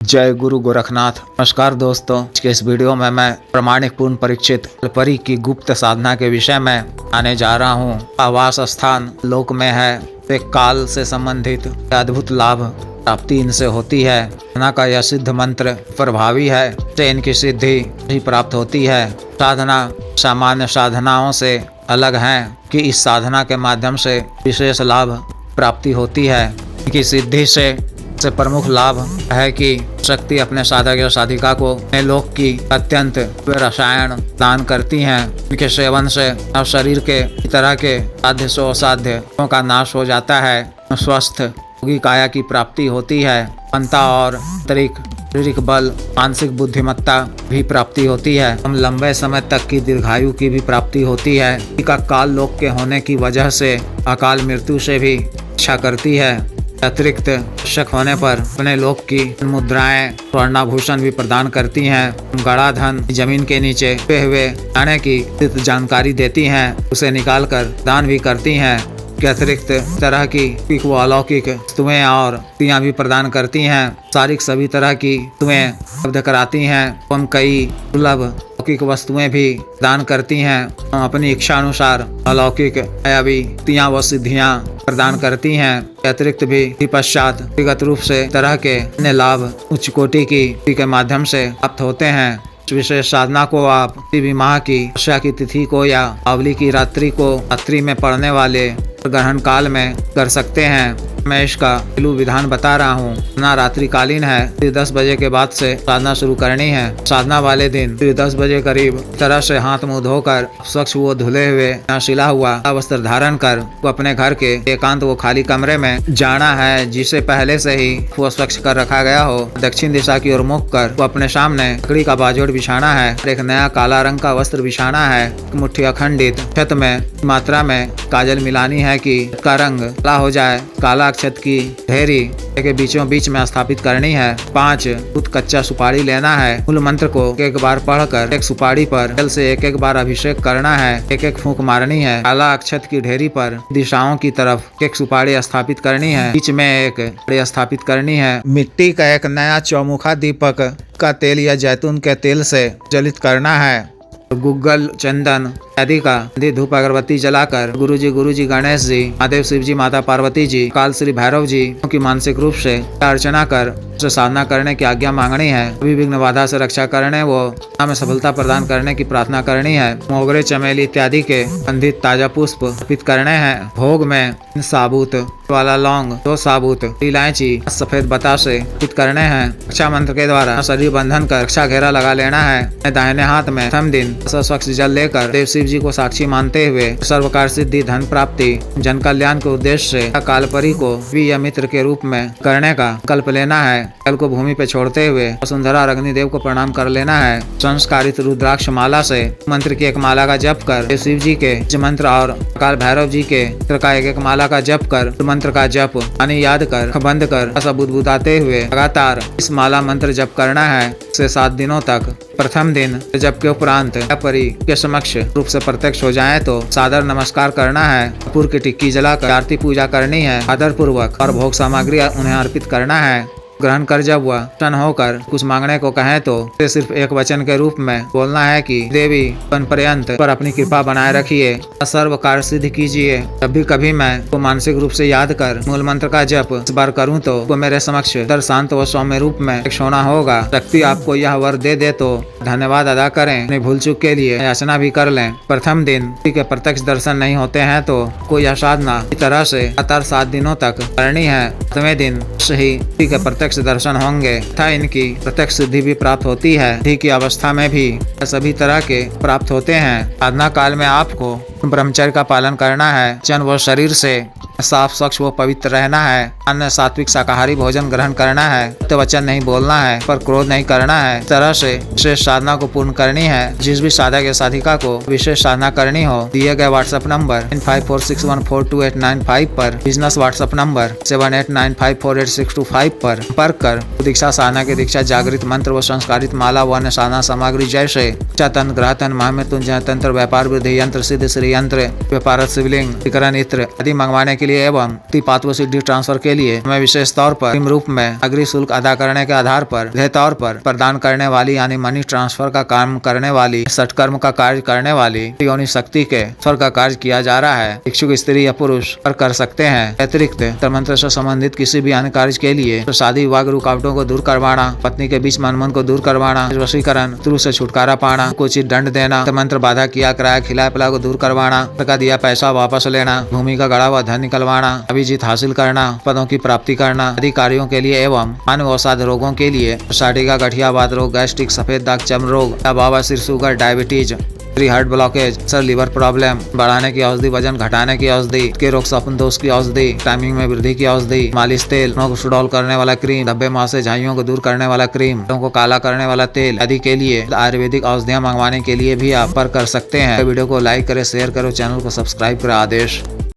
जय गुरु गोरखनाथ। नमस्कार दोस्तों, आज के इस वीडियो में मैं प्रमाणिक पूर्ण परीक्षित परी की गुप्त साधना के विषय में आने जा रहा हूँ। आवास स्थान लोक में है, एक काल से संबंधित अद्भुत लाभ प्राप्ति इनसे होती है। साधना का यह सिद्ध मंत्र प्रभावी है, से इनकी सिद्धि भी प्राप्त होती है। साधना सामान्य साधनाओं से अलग है कि इस साधना के माध्यम से विशेष लाभ प्राप्ति होती है। इनकी सिद्धि से प्रमुख लाभ है कि शक्ति अपने साधक या साधिका को अपने लोक की अत्यंत रसायन दान करती हैं। इनके सेवन से अब शरीर के तरह के साध्य से असाध्यों का नाश हो जाता है। स्वस्थ योगी काया की प्राप्ति होती है। क्षमता और शारीरिक बल, मानसिक बुद्धिमत्ता भी प्राप्ति होती है। हम लंबे समय तक की दीर्घायु की भी प्राप्ति होती है। इनका काल लोक के होने की वजह से अकाल मृत्यु से भी रक्षा करती है। अतिरिक्त आवश्यक होने पर अपने लोक की मुद्राएं स्वर्णाभूषण भी प्रदान करती हैं। गड़ा धन जमीन के नीचे छुपे हुए जाने की जानकारी देती हैं, उसे निकालकर दान भी करती हैं। के अतिरिक्त तरह की व अलौकिक वस्तुएं और शक्तियां भी प्रदान करती हैं। शारीरिक सभी तरह की वस्तुएं उपलब्ध कराती हैं एवं कई दुर्लभ अलौकिक वस्तुएं भी दान करती हैं। अपनी इच्छा अनुसार अलौकिक शक्तियां व सिद्धियां प्रदान करती हैं। अतिरिक्त भी पश्चात व्यक्तिगत रूप से तरह के अन्य लाभ उच्च कोटि की के माध्यम से प्राप्त होते हैं। विशेष साधना को आप किसी भी माह की वर्षा की तिथि को या आवली की रात्रि को रात्रि में पड़ने वाले ग्रहण काल में कर सकते हैं। मैं इसका घरेलू विधान बता रहा हूँ। साधना रात्रिकालीन है। 10 बजे के बाद से साधना शुरू करनी है। साधना वाले दिन 10 बजे करीब तरह से हाथ मुंह धोकर स्वच्छ वो धुले हुए सिला हुआ वस्त्र धारण कर वो अपने घर के एकांत वो खाली कमरे में जाना है, जिसे पहले से ही वो स्वच्छ कर रखा गया हो। दक्षिण दिशा की ओर मुख कर वो अपने सामने लकड़ी का बाजोड़ बिछाना है। एक नया काला रंग का वस्त्र बिछाना है। मुट्ठी अखंडित छत में मात्रा में काजल मिलानी है कि का रंग काला हो जाए। काला अक्षत की ढेरी के बीचों बीच में स्थापित करनी है। 5 दूध कच्चा सुपारी लेना है। मूल मंत्र को एक बार पढ़कर एक सुपारी पर जल से एक बार अभिषेक करना है। एक फूंक मारनी है। काला अक्षत की ढेरी पर दिशाओं की तरफ एक सुपारी स्थापित करनी है। बीच में एक स्थापित करनी है। मिट्टी का एक नया चौमुखा दीपक का तेल या जैतून के तेल से जलित करना है। गुग्गल, चंदन आदि का धूप अगरबत्ती जलाकर गुरुजी गणेश जी, महादेव शिव जी, माता पार्वती जी, काल श्री भैरव जी की मानसिक रूप से अर्चना कर साधना करने की आज्ञा मांगनी है। सभी विघ्न बाधा से रक्षा करने वो हमें सफलता प्रदान करने की प्रार्थना करनी है। मोगरे, चमेली इत्यादि के गंधित ताजा पुष्प अर्पित करने हैं। भोग में साबुत वाला लौंग, 2 साबुत इलायची, सफेद बतासे अर्पित करने हैं। रक्षा मंत्र के द्वारा शरीर बंधन कर रक्षा घेरा लगा लेना है। दाहिने हाथ में प्रथम दिन स्वच्छ जल लेकर देव शिव जी को साक्षी मानते हुए सर्वकार सिद्धि, धन प्राप्ति, जन कल्याण के उद्देश्य से कालपरी को वी या मित्र के रूप में करने का कल्प लेना है। जल को भूमि पे छोड़ते हुए वसुंधरा और अग्निदेव को प्रणाम कर लेना है। संस्कारित रुद्राक्ष माला से मंत्र की एक माला का जप कर शिव जी के मंत्र और काल भैरव जी के मंत्र का एक माला का जप कर मंत्र का जप यानी याद कर बंद कर ऐसा बुदबुदाते हुए लगातार इस माला मंत्र जप करना है से 7 दिनों तक। प्रथम दिन जप के उपरांत परी के समक्ष रूप से प्रत्यक्ष हो जाए तो सादर नमस्कार करना है। कपूर की टिक्की जलाकर आरती पूजा करनी है आदर पूर्वक और भोग सामग्री उन्हें अर्पित करना है। ग्रहण कर जब वह प्रसन्न होकर कुछ मांगने को कहे तो सिर्फ एक वचन के रूप में बोलना है कि देवी वन पर्यंत पर अपनी कृपा बनाए रखिए, सर्व कार्य सिद्ध कीजिए। जब भी कभी मैं वो मानसिक रूप से याद कर मूल मंत्र का जप इस बार करूं तो वो मेरे समक्ष दर शांत व सौम्य रूप में एक सोना होगा। शक्ति आपको यह वर दे तो धन्यवाद अदा करें। अपनी भूल चूक के लिए याचना भी कर लें। प्रथम दिन के प्रत्यक्ष दर्शन नहीं होते हैं तो कोई यह साधना इस तरह से लगातार 7 दिनों तक करनी है। 7वें दिन सही के प्रत्यक्ष दर्शन होंगे तथा इनकी प्रत्यक्ष सिद्धि भी प्राप्त होती है। सिद्धि की अवस्था में भी सभी तरह के प्राप्त होते हैं। साधना काल में आपको ब्रह्मचर्य का पालन करना है। जन व शरीर से साफ स्वच्छ व पवित्र रहना है। अन्य सात्विक शाकाहारी भोजन ग्रहण करना है। तो वचन नहीं बोलना है, पर क्रोध नहीं करना है। इस तरह से विशेष साधना को पूर्ण करनी है। जिस भी साधक या साधिका को विशेष साधना करनी हो दिए गए व्हाट्सएप नंबर 9546142895 पर, बिजनेस व्हाट्सएप नंबर 7895486225 पर संपर्क कर दीक्षा साधना की दीक्षा, जागृत मंत्र व संस्कारित माला व अन्य साधना सामग्री जैसे चतन, ग्रहतन, महामृत्युंजय तंत्र, व्यापार वृद्धि यंत्र, सिद्ध, श्री यंत्र, व्यापार शिवलिंग, टीकरण इत्र आदि मंगवाने के लिए एवं पात्व सिद्धि ट्रांसफर के लिए हमें विशेष तौर पर रूप में अग्रिम शुल्क अदा करने के आधार पर तौर पर प्रदान करने वाली यानी मनी ट्रांसफर का काम करने वाली सटकर्म का कार्य करने वाली योनि शक्ति के स्वर का कार्य किया जा रहा है। इच्छुक स्त्री या पुरुष कर सकते हैं। अतिरिक्त मंत्र से संबंधित किसी भी अन्य कार्य के लिए तो शादी विवाह रुकावटों को दूर करवाना, पत्नी के बीच मनमन को दूर करवाना, वशीकरण, शत्रु से छुटकारा पाना, उचित दंड देना, मंत्र बाधा किया कराया खिलाया पिला को दूर करवाना, का दिया पैसा वापस लेना, भूमि का गड़ा हुआ धन निकलवाना, अभिजीत हासिल करना, पदों की प्राप्ति करना आदि कार्यों के लिए एवं अन्य अवसाद रोगों के लिए साटिका, गठिया, वात रोग, गैस्ट्रिक, सफेद दाग, चर्म रोग, बाबा सिर, शुगर, डायबिटीज, हार्ट ब्लॉकेज, सर, लीवर प्रॉब्लम, बढ़ाने की औषधि, वजन घटाने की औषधि, के रोग स्वप्न दोष की औषधि, टाइमिंग में वृद्धि की औषधि, मालिश तेल, नोक सुडौल करने वाला क्रीम, धब्बे मासे झाइयों को दूर करने वाला क्रीम, को काला करने वाला तेल आदि के लिए आयुर्वेदिक औषधियां मंगवाने के लिए भी आप पर कर सकते हैं। वीडियो को लाइक करें, शेयर करो, चैनल को सब्सक्राइब करें। आदेश।